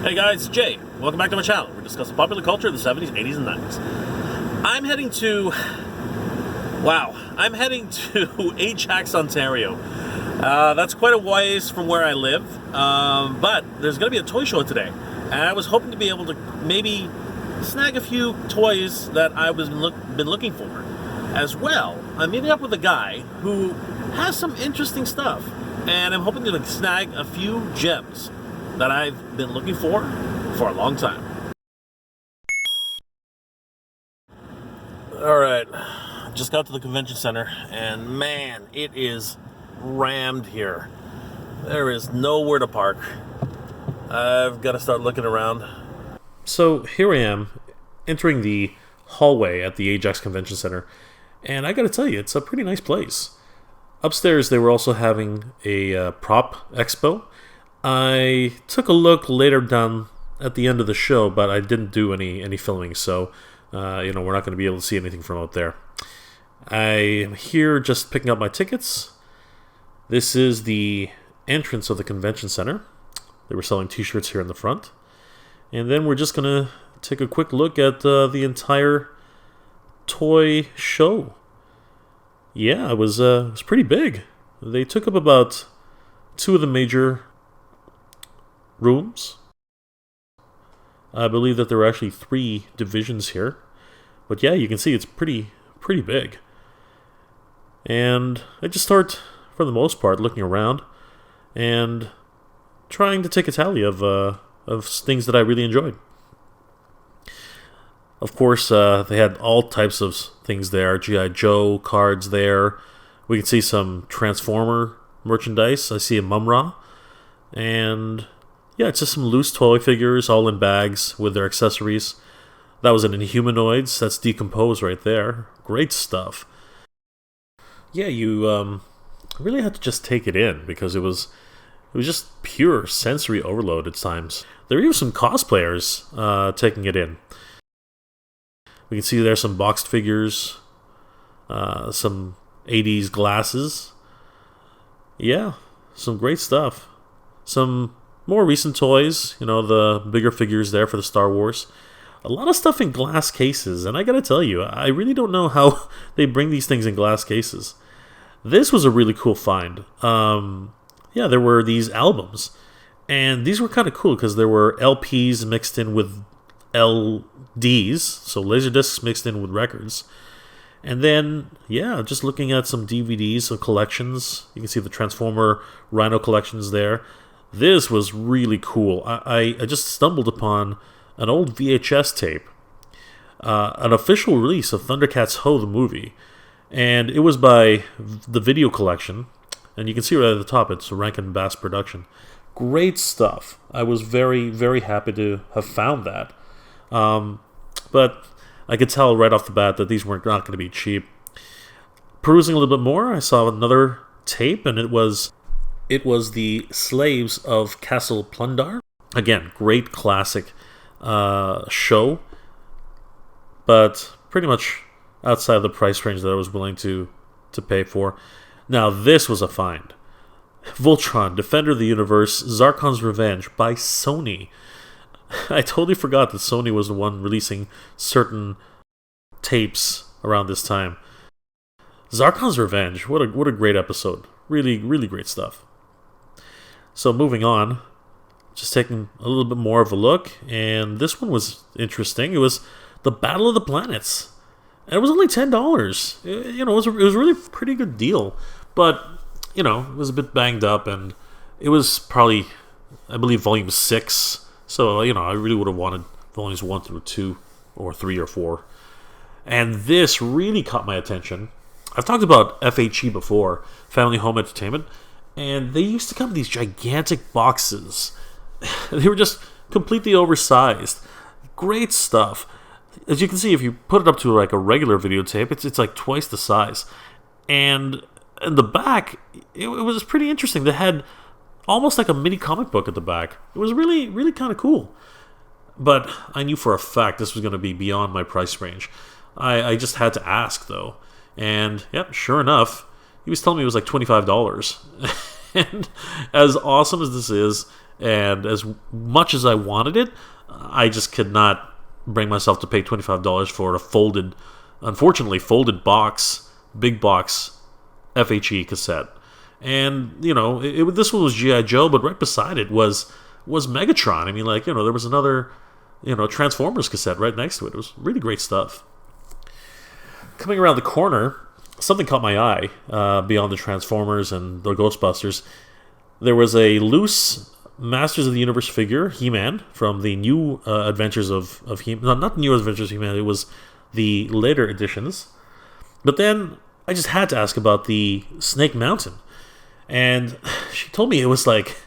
Hey guys, it's Jay. Welcome back to my channel. We're discussing popular culture of the 70s, 80s, and 90s. I'm heading to Ajax, Ontario. That's quite a ways from where I live, but there's going to be a toy show today. And I was hoping to be able to maybe snag a few toys that I was been looking for. As well, I'm meeting up with a guy who has some interesting stuff. And I'm hoping to snag a few gems that I've been looking for a long time. Alright, just got to the convention center, and man, it is rammed here. There is nowhere to park. I've got to start looking around. So here I am, entering the hallway at the Ajax Convention Center, and I gotta tell you, it's a pretty nice place. Upstairs, they were also having a prop expo. I took a look later down at the end of the show, but I didn't do any filming, so we're not going to be able to see anything from out there. I am here just picking up my tickets. This is the entrance of the convention center. They were selling t-shirts here in the front. And then we're just going to take a quick look at the entire toy show. Yeah, it was pretty big. They took up about two of the major rooms. I believe that there were actually 3 divisions here. But yeah, you can see it's pretty big. And I just start, for the most part, looking around and trying to take a tally of things that I really enjoyed. Of course, they had all types of things there. G.I. Joe cards there. We can see some Transformer merchandise. I see a Mum-Ra. And yeah, it's just some loose toy figures, all in bags with their accessories. That was an Inhumanoids. That's Decomposed right there. Great stuff. Yeah, you really had to just take it in because it was just pure sensory overload at times. There were even some cosplayers taking it in. We can see there's some boxed figures, some 80s glasses. Yeah, some great stuff. Some more recent toys, the bigger figures there for the Star Wars. A lot of stuff in glass cases, and I gotta tell you, I really don't know how they bring these things in glass cases. This was a really cool find. Yeah, there were these albums, and these were kind of cool because there were LPs mixed in with LDs, so laser discs mixed in with records. And then, yeah, just looking at some DVDs of collections. You can see the Transformer Rhino collections there. This was really cool. I just stumbled upon an old VHS tape, an official release of Thundercats Ho! The movie. And it was by the Video Collection. And you can see right at the top, it's a Rankin Bass production. Great stuff. I was very, very happy to have found that. But I could tell right off the bat that these were not going to be cheap. Perusing a little bit more, I saw another tape, and it was the Slaves of Castle Plundar. Again, great classic show, but pretty much outside the price range that I was willing to pay for. Now, this was a find. Voltron, Defender of the Universe, Zarkon's Revenge by Sony. I totally forgot that Sony was the one releasing certain tapes around this time. Zarkon's Revenge, what a great episode. Really, really great stuff. So moving on, just taking a little bit more of a look, and this one was interesting. It was the Battle of the Planets, and it was only $10. It was really a pretty good deal, but it was a bit banged up, and it was probably, I believe, volume 6. So I really would have wanted volumes 1 through 2, or 3 or 4. And this really caught my attention. I've talked about FHE before, Family Home Entertainment. And they used to come in these gigantic boxes. They were just completely oversized. Great stuff. As you can see, if you put it up to like a regular videotape, it's like twice the size. And in the back, it was pretty interesting. They had almost like a mini comic book at the back. It was really, really kind of cool. But I knew for a fact this was going to be beyond my price range. I just had to ask, though. And, yep, sure enough, he was telling me it was like $25. And as awesome as this is, and as much as I wanted it, I just could not bring myself to pay $25 for a unfortunately folded box, big box FHE cassette. And, this one was G.I. Joe, but right beside it was Megatron. I mean, there was another, Transformers cassette right next to it. It was really great stuff. Coming around the corner, something caught my eye beyond the Transformers and the Ghostbusters. There was a loose Masters of the Universe figure, He-Man, from the new Adventures of He-Man. Not the new Adventures of He-Man, it was the later editions. But then I just had to ask about the Snake Mountain. And she told me it was like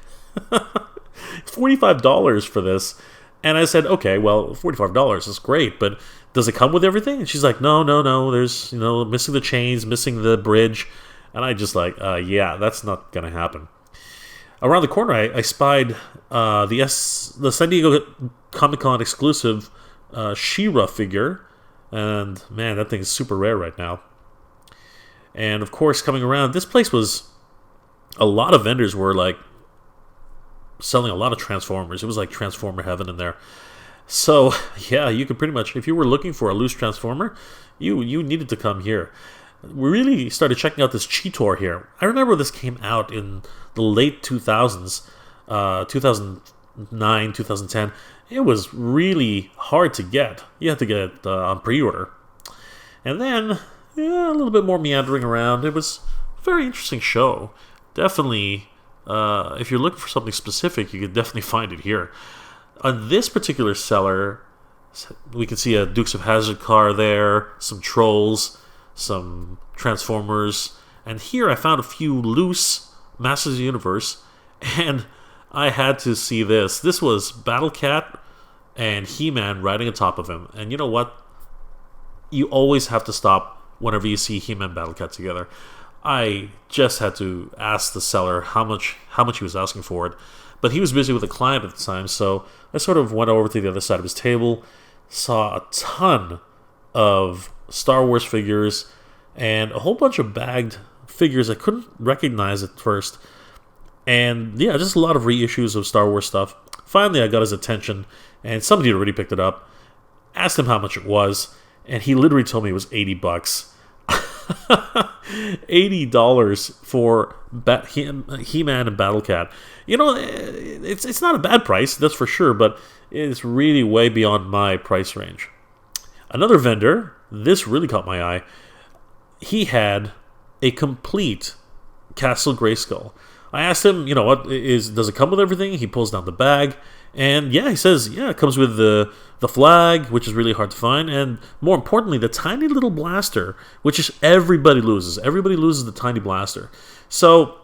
$45 for this. And I said, okay, well, $45 is great, but does it come with everything? And she's like, no, there's, missing the chains, missing the bridge. And I just yeah, that's not going to happen. Around the corner, I spied the San Diego Comic-Con exclusive She-Ra figure. And, man, that thing is super rare right now. And, of course, coming around, this place was... A lot of vendors were, selling a lot of Transformers. It was like Transformer heaven in there. So, yeah, you could pretty much... If you were looking for a loose Transformer, you needed to come here. We really started checking out this Cheetor here. I remember this came out in the late 2000s, 2009, 2010. It was really hard to get. You had to get it on pre-order. And then, a little bit more meandering around. It was a very interesting show. Definitely, if you're looking for something specific, you could definitely find it here. On this particular seller, we can see a Dukes of Hazzard car there, some Trolls, some Transformers, and here I found a few loose Masters of the Universe, and I had to see this. This was Battle Cat and He-Man riding atop of him, and you know what? You always have to stop whenever you see He-Man Battle Cat together. I just had to ask the seller how much he was asking for it, but he was busy with a client at the time, so I sort of went over to the other side of his table, saw a ton of Star Wars figures, and a whole bunch of bagged figures I couldn't recognize at first. And yeah, just a lot of reissues of Star Wars stuff. Finally, I got his attention, and somebody had already picked it up. Asked him how much it was, and he literally told me it was $80. $80 for He-Man and Battle Cat. It's not a bad price, that's for sure, but it's really way beyond my price range. Another vendor, this really caught my eye. He had a complete Castle Grayskull. I asked him, does it come with everything? He pulls down the bag, and yeah, he says, yeah, it comes with the flag, which is really hard to find, and more importantly, the tiny little blaster, which is everybody loses. Everybody loses the tiny blaster. So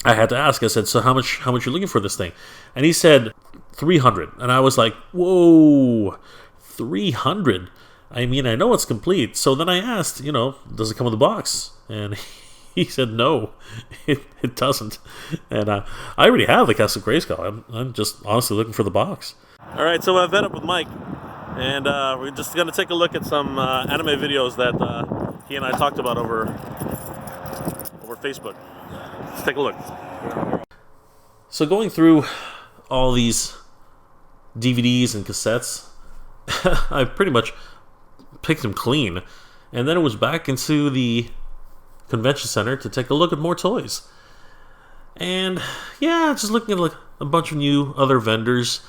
I had to ask. I said, so how much you looking for this thing? And he said $300, and I was like, whoa, $300. I mean, I know it's complete. So then I asked, does it come with a box? And he said no, it doesn't. And I already have the Castle Grayskull. I'm just honestly looking for the box. All right, so I've met up with Mike, and we're just going to take a look at some anime videos that he and I talked about over Facebook. Let's take a look. So going through all these DVDs and cassettes, I pretty much picked them clean, and then it was back into the convention center to take a look at more toys. And yeah, just looking at a bunch of new other vendors.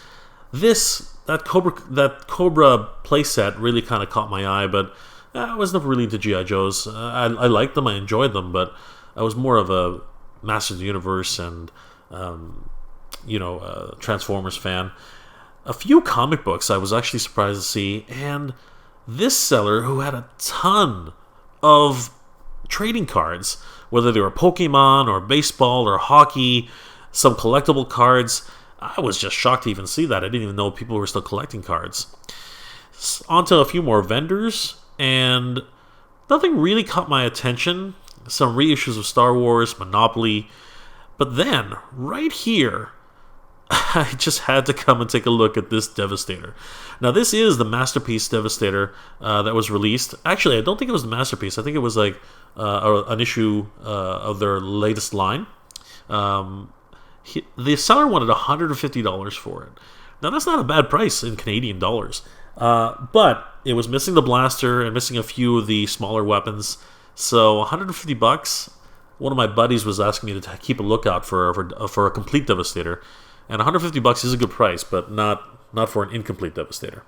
That Cobra playset really kind of caught my eye, but I was never really into G.I. Joes. I liked them, I enjoyed them, but I was more of a Masters of the Universe and Transformers fan. A few comic books I was actually surprised to see, and this seller, who had a ton of trading cards, whether they were Pokemon or baseball or hockey, some collectible cards. I was just shocked to even see that. I didn't even know people were still collecting cards. On to a few more vendors, and nothing really caught my attention. Some reissues of Star Wars, Monopoly. But then, right here, I just had to come and take a look at this Devastator. Now, this is the Masterpiece Devastator that was released. Actually, I don't think it was the Masterpiece. I think it was like an issue of their latest line. The seller wanted $150 for it. Now, that's not a bad price in Canadian dollars. But it was missing the blaster and missing a few of the smaller weapons. So $150. One of my buddies was asking me to keep a lookout for a complete Devastator. And $150 is a good price, but not for an incomplete Devastator.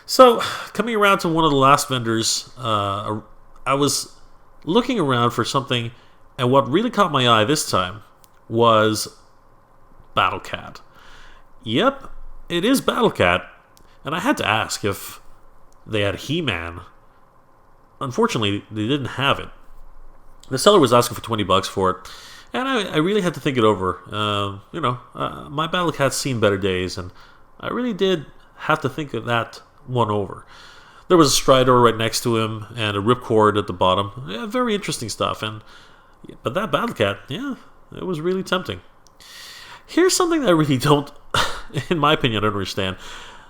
So, coming around to one of the last vendors, I was looking around for something, and what really caught my eye this time was Battle Cat. Yep, it is Battle Cat, and I had to ask if they had He-Man. Unfortunately, they didn't have it. The seller was asking for $20 for it, and I really had to think it over. My Battle Cat's seen better days, and I really did have to think of that one over. There was a Strider right next to him, and a Ripcord at the bottom. Yeah, very interesting stuff. But that Battle Cat, yeah, it was really tempting. Here's something that I really don't, in my opinion, I don't understand.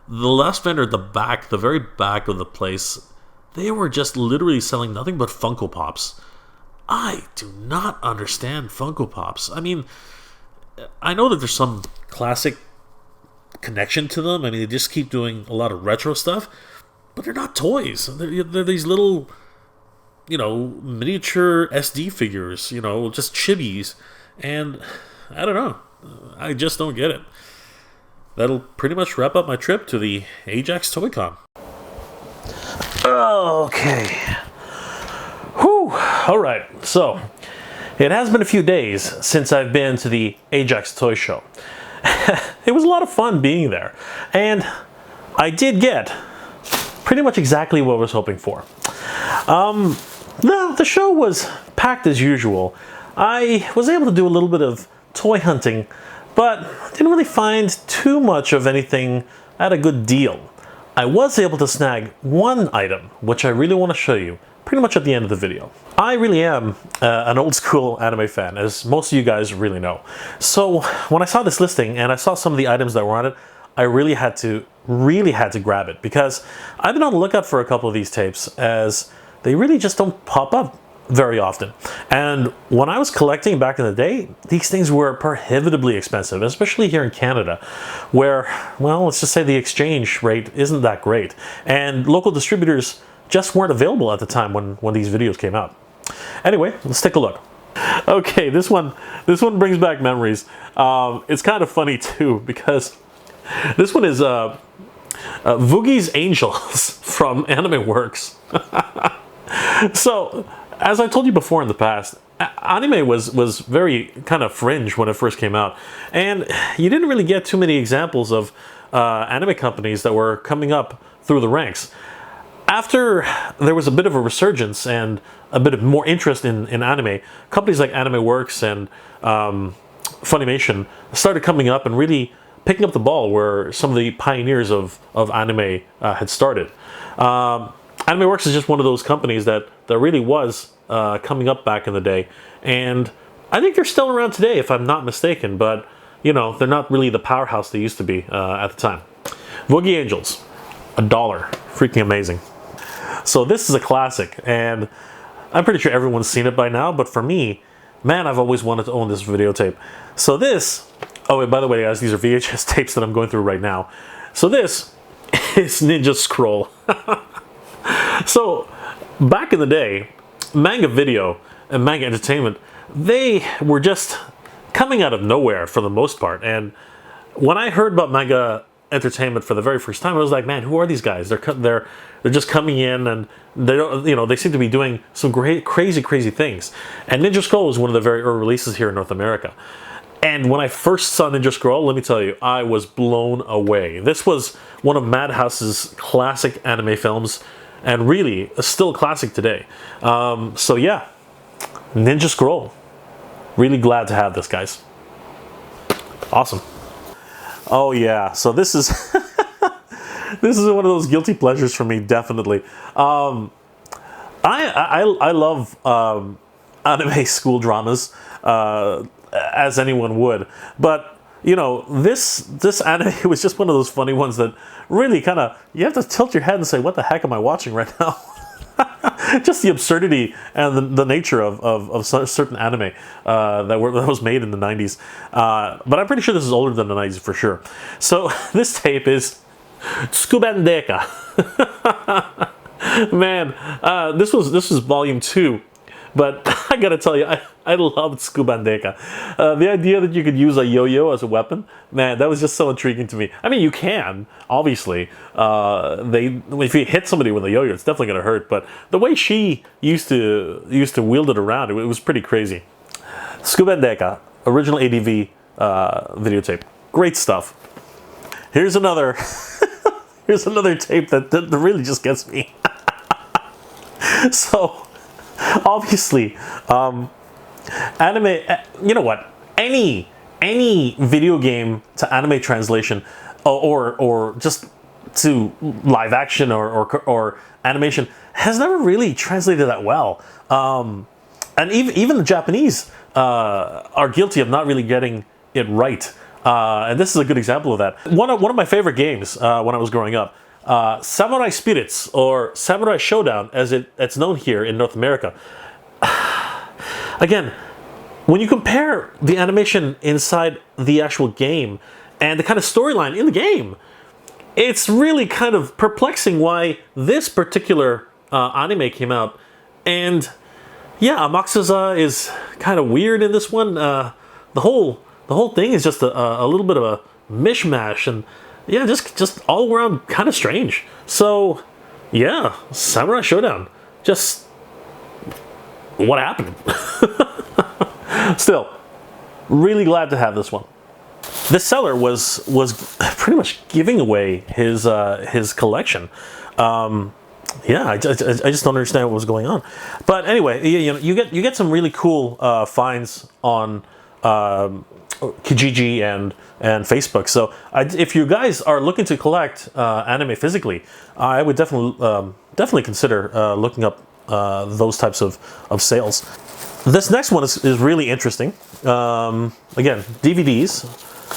The last vendor at the back, the very back of the place, they were just literally selling nothing but Funko Pops. I do not understand Funko Pops. I mean, I know that there's some classic connection to them. I mean, they just keep doing a lot of retro stuff, but they're not toys. They're these little, miniature SD figures, just chibis. And I don't know. I just don't get it. That'll pretty much wrap up my trip to the Ajax Toy Con. Okay. Whew. All right. So, it has been a few days since I've been to the Ajax Toy Show. It was a lot of fun being there. And I did get pretty much exactly what I was hoping for. The show was packed as usual. I was able to do a little bit of toy hunting, but didn't really find too much of anything at a good deal. I was able to snag one item, which I really want to show you pretty much at the end of the video. I really am an old school anime fan, as most of you guys really know. So when I saw this listing and I saw some of the items that were on it, I really had to grab it, because I've been on the lookout for a couple of these tapes, as they really just don't pop up very often. And when I was collecting back in the day, these things were prohibitively expensive, especially here in Canada, where, well, let's just say the exchange rate isn't that great. And local distributors just weren't available at the time when these videos came out. Anyway, let's take a look. Okay, this one brings back memories. It's kind of funny too, because this one is Voogie's Angels from Anime Works. So, as I told you before in the past, anime was very kind of fringe when it first came out, and you didn't really get too many examples of anime companies that were coming up through the ranks. After there was a bit of a resurgence and a bit of more interest in anime, companies like Anime Works and Funimation started coming up and really picking up the ball where some of the pioneers of anime had started. Anime Works is just one of those companies that really was coming up back in the day, and I think they're still around today, if I'm not mistaken, but they're not really the powerhouse they used to be at the time. Voogie's Angels, $1, freaking amazing. So this is a classic, and I'm pretty sure everyone's seen it by now, but for me, man, I've always wanted to own this videotape. So this, oh, and by the way, guys, these are VHS tapes that I'm going through right now. So this is Ninja Scroll. So, back in the day, manga video and manga entertainment, they were just coming out of nowhere for the most part. And when I heard about manga entertainment for the very first time, I was like, man, who are these guys? They're just coming in, and they don't, they seem to be doing some great, crazy things. And Ninja Scroll was one of the very early releases here in North America. And when I first saw Ninja Scroll, let me tell you, I was blown away. This was one of Madhouse's classic anime films, and really, still a classic today. So yeah, Ninja Scroll. Really glad to have this, guys. Awesome. Oh yeah, so this is this is one of those guilty pleasures for me, definitely. I love anime school dramas, as anyone would, but this anime was just one of those funny ones that really kind of, you have to tilt your head and say, what the heck am I watching right now? just the absurdity and the nature of certain anime that was made in the 90s. But I'm pretty sure this is older than the 90s for sure. So this tape is Scubandeka. Man, this was volume 2. But I gotta tell you, I loved Scubandeka. The idea that you could use a yo-yo as a weapon, man, that was just so intriguing to me. I mean, you can, obviously. If you hit somebody with a yo-yo, it's definitely gonna hurt. But the way she used to wield it around, it was pretty crazy. Scubandeka, original ADV videotape. Great stuff. Here's another here's another tape that really just gets me. So obviously, anime, you know what, any video game to anime translation or just to live action or animation has never really translated that well. And even the Japanese are guilty of not really getting it right. And this is a good example of that. One of my favorite games when I was growing up, Samurai Spirits, or Samurai Showdown as it's known here in North America. Again, when you compare the animation inside the actual game and the kind of storyline in the game, it's really kind of perplexing why this particular anime came out. And yeah, Amakusa is kind of weird in this one. The whole thing is just a little bit of a mishmash, and yeah, just all around kind of strange. So yeah, Samurai Showdown. Just what happened? Still, really glad to have this one. This seller was pretty much giving away his collection. Yeah, I just don't understand what was going on. But anyway, you get some really cool finds on Kijiji and Facebook. So if you guys are looking to collect anime physically, I would definitely consider looking up those types of sales. This next one is really interesting. Again, DVDs,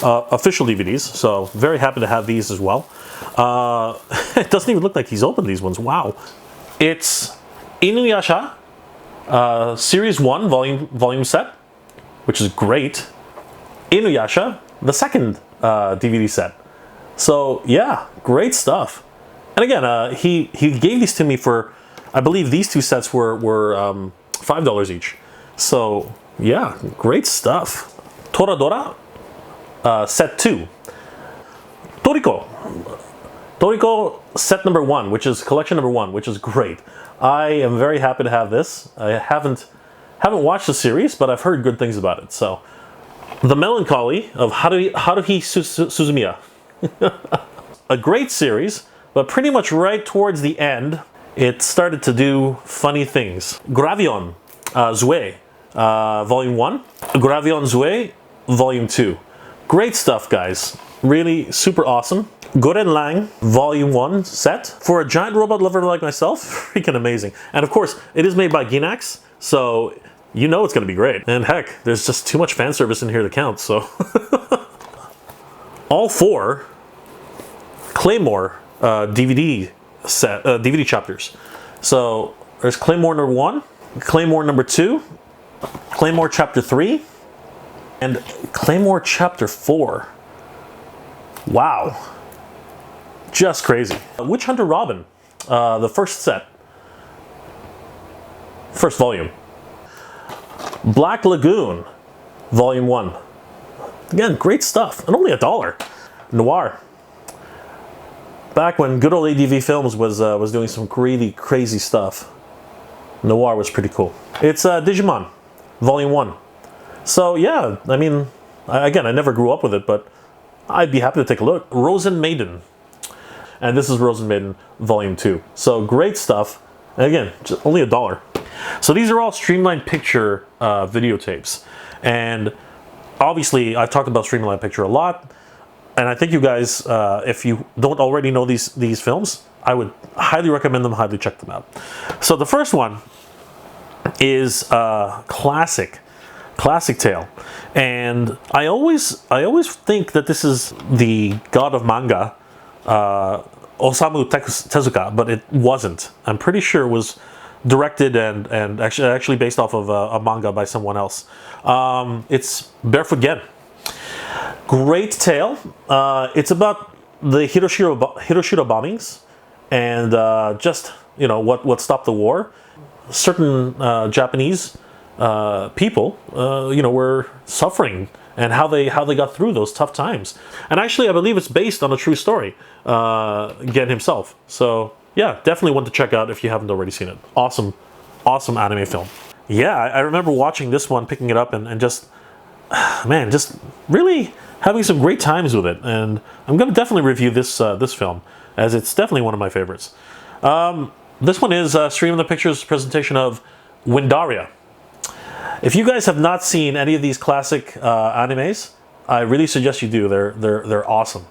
official DVDs. So very happy to have these as well. It doesn't even look like he's opened these ones. Wow. It's Inuyasha Series 1 volume set, which is great. Inuyasha, the second DVD set. So yeah, great stuff. And again, he gave these to me for, I believe these two sets were $5 each. So yeah, great stuff. Toradora set 2. Toriko set number 1, which is collection number 1, which is great. I am very happy to have this. I haven't watched the series, but I've heard good things about it. So, The Melancholy of Haruhi Suzumiya. A great series, but pretty much right towards the end, it started to do funny things. Gravion Zue, Volume 1. Gravion Zue, Volume 2. Great stuff, guys. Really super awesome. Goren Lang Volume 1 set. For a giant robot lover like myself, freaking amazing. And of course, it is made by Gainax, so you know it's going to be great. And heck, there's just too much fan service in here to count, so. All 4 Claymore DVD set, DVD chapters. So there's Claymore number 1, Claymore number 2, Claymore chapter 3, and Claymore chapter 4. Wow. Just crazy. Witch Hunter Robin, the first set. First volume. Black Lagoon, Volume 1. Again, great stuff, and only $1. Noir. Back when good old ADV Films was doing some really crazy stuff. Noir was pretty cool. It's Digimon, Volume 1. So yeah, I mean, again, I never grew up with it, but I'd be happy to take a look. Rosen Maiden. And this is Rosen Maiden Volume 2. So great stuff. And again, just only $1. So these are all Streamline Picture videotapes. And obviously, I've talked about Streamline Picture a lot. And I think you guys, if you don't already know these films, I would highly recommend them, highly check them out. So the first one is classic tale. And I always think that this is the god of manga, Osamu Tezuka, but it wasn't. I'm pretty sure it was directed and actually based off of a manga by someone else. It's Barefoot Gen. Great tale. It's about the Hiroshima bombings and just what stopped the war. Certain Japanese people were suffering and how they got through those tough times. And actually, I believe it's based on a true story. Gen himself. So yeah, definitely one to check out if you haven't already seen it. Awesome anime film. Yeah, I remember watching this one, picking it up, and just, man, just really having some great times with it. And I'm going to definitely review this this film, as it's definitely one of my favorites. This one is Stream of the Pictures presentation of Windaria. If you guys have not seen any of these classic animes, I really suggest you do. They're awesome.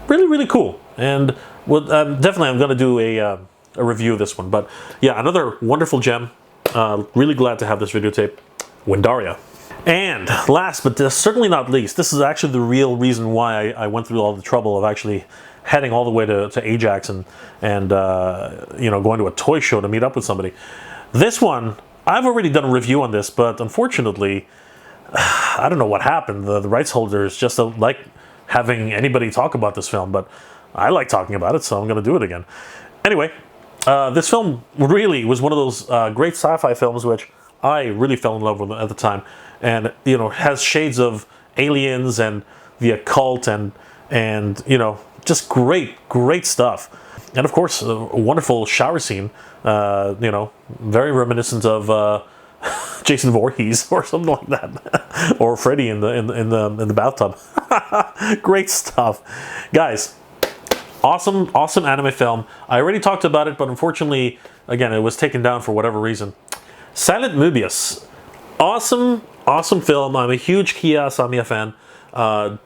Really cool. And definitely I'm going to do a review of this one. But yeah, another wonderful gem. Really glad to have this videotape. Windaria. And last but certainly not least, this is actually the real reason why I went through all the trouble of actually heading all the way to Ajax and going to a toy show to meet up with somebody. This one, I've already done a review on this, but unfortunately, I don't know what happened. The rights holders just don't like having anybody talk about this film, but I like talking about it, so I'm going to do it again. Anyway, this film really was one of those great sci-fi films which I really fell in love with at the time, and has shades of Aliens and the occult and just great stuff. And of course, a wonderful shower scene, very reminiscent of Jason Voorhees or something like that, or Freddy in the bathtub. Great stuff, guys. Awesome anime film. I already talked about it, but unfortunately, again, it was taken down for whatever reason. Silent Mobius. Awesome film. I'm a huge Kiya Asamiya fan.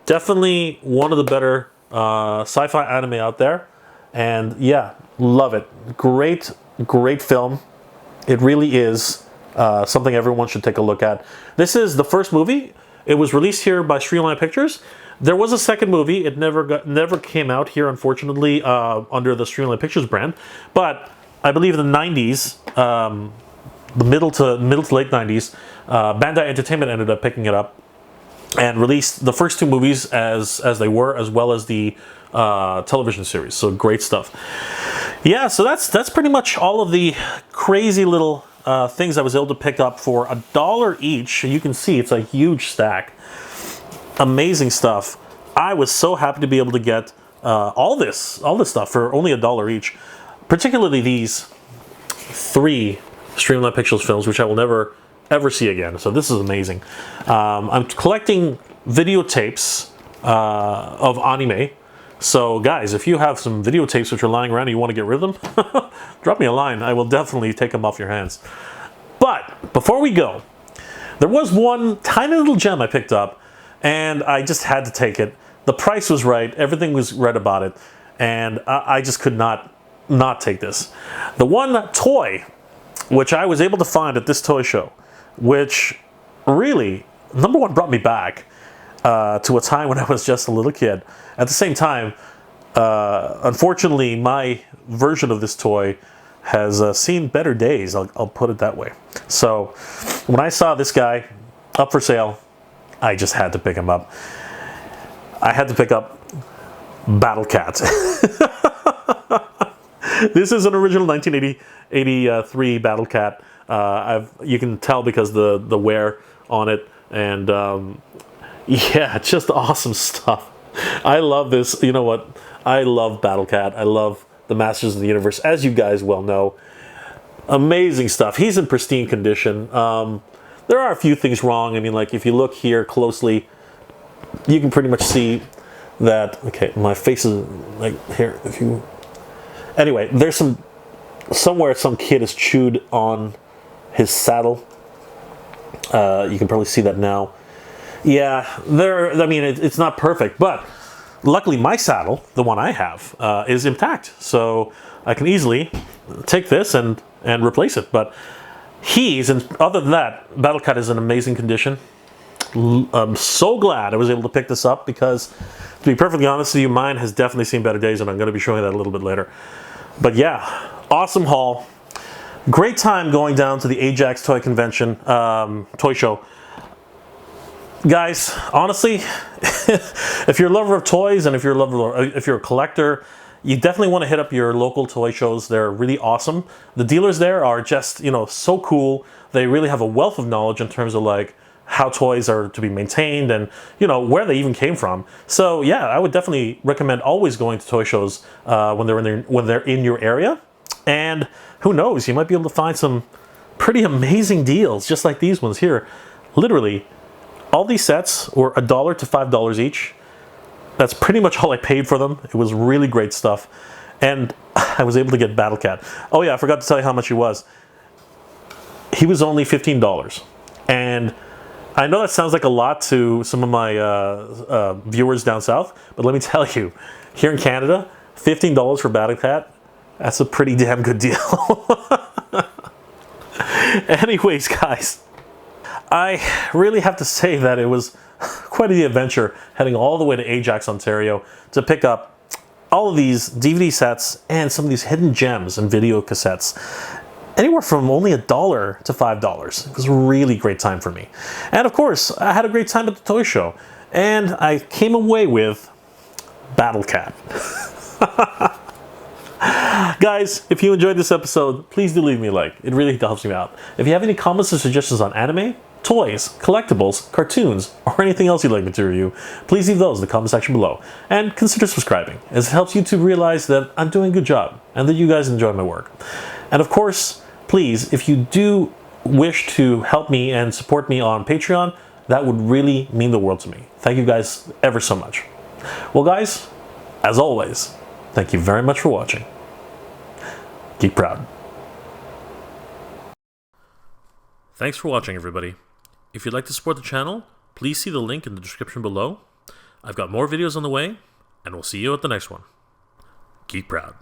Definitely one of the better sci-fi anime out there. And yeah, love it. Great film. It really is something everyone should take a look at. This is the first movie. It was released here by Streamline Pictures. There was a second movie. It never came out here, unfortunately, under the Streamline Pictures brand. But I believe in the 90s, the middle to late 90s, Bandai Entertainment ended up picking it up and released the first two movies as they were, as well as the television series. So great stuff. Yeah, so that's pretty much all of the crazy little things I was able to pick up for $1 each. You can see it's a huge stack. Amazing stuff. I was so happy to be able to get all this stuff for only $1 each. Particularly these 3 Streamline Pictures films, which I will never ever see again. So this is amazing. I'm collecting videotapes of anime. So guys, if you have some videotapes which are lying around and you want to get rid of them, drop me a line. I will definitely take them off your hands. But before we go, there was one tiny little gem I picked up, and I just had to take it. The price was right. Everything was right about it. And I just could not take this. The one toy which I was able to find at this toy show, which really, number one, brought me back to a time when I was just a little kid. At the same time, unfortunately, my version of this toy has seen better days, I'll put it that way. So when I saw this guy up for sale, I just had to pick him up. I had to pick up Battle Cat. This is an original 1983 Battle Cat. You can tell because the wear on it, and yeah, just awesome stuff. I love this. You know what? I love Battle Cat. I love the Masters of the Universe, as you guys well know. Amazing stuff. He's in pristine condition. There are a few things wrong. I mean, like if you look here closely, you can pretty much see that. Okay, my face is like here. If you anyway, there's somewhere some kid has chewed on his saddle. You can probably see that now. Yeah, I mean, it's not perfect, but luckily my saddle, the one I have, is intact, so I can easily take this and replace it. But other than that, Battle Cat is in amazing condition. I'm so glad I was able to pick this up because, to be perfectly honest with you, mine has definitely seen better days, and I'm going to be showing that a little bit later. But yeah, awesome haul. Great time going down to the Ajax Toy Convention, Toy Show. Guys, honestly, if you're a lover of toys and if you're a collector, you definitely want to hit up your local toy shows. They're really awesome. The dealers there are just, so cool. They really have a wealth of knowledge in terms of like how toys are to be maintained and, where they even came from. So yeah, I would definitely recommend always going to toy shows when they're in your area. And who knows, you might be able to find some pretty amazing deals, just like these ones here. Literally, all these sets were $1 to $5 each. That's pretty much all I paid for them. It was really great stuff. And I was able to get Battle Cat. Oh yeah, I forgot to tell you how much he was. He was only $15. And I know that sounds like a lot to some of my viewers down south, but let me tell you, here in Canada, $15 for Battle Cat, that's a pretty damn good deal. Anyways, guys, I really have to say that it was quite the adventure heading all the way to Ajax, Ontario to pick up all of these DVD sets and some of these hidden gems and video cassettes. Anywhere from only $1 to $5. It was a really great time for me. And of course, I had a great time at the toy show. And I came away with Battle Cat. Guys, if you enjoyed this episode, please do leave me a like. It really helps me out. If you have any comments or suggestions on anime, toys, collectibles, cartoons, or anything else you'd like me to review, please leave those in the comment section below. And consider subscribing, as it helps YouTube realize that I'm doing a good job and that you guys enjoy my work. And of course, please, if you do wish to help me and support me on Patreon, that would really mean the world to me. Thank you guys ever so much. Well guys, as always, thank you very much for watching. Geek proud. Thanks for watching, everybody. If you'd like to support the channel, please see the link in the description below. I've got more videos on the way, and we'll see you at the next one. Geek proud.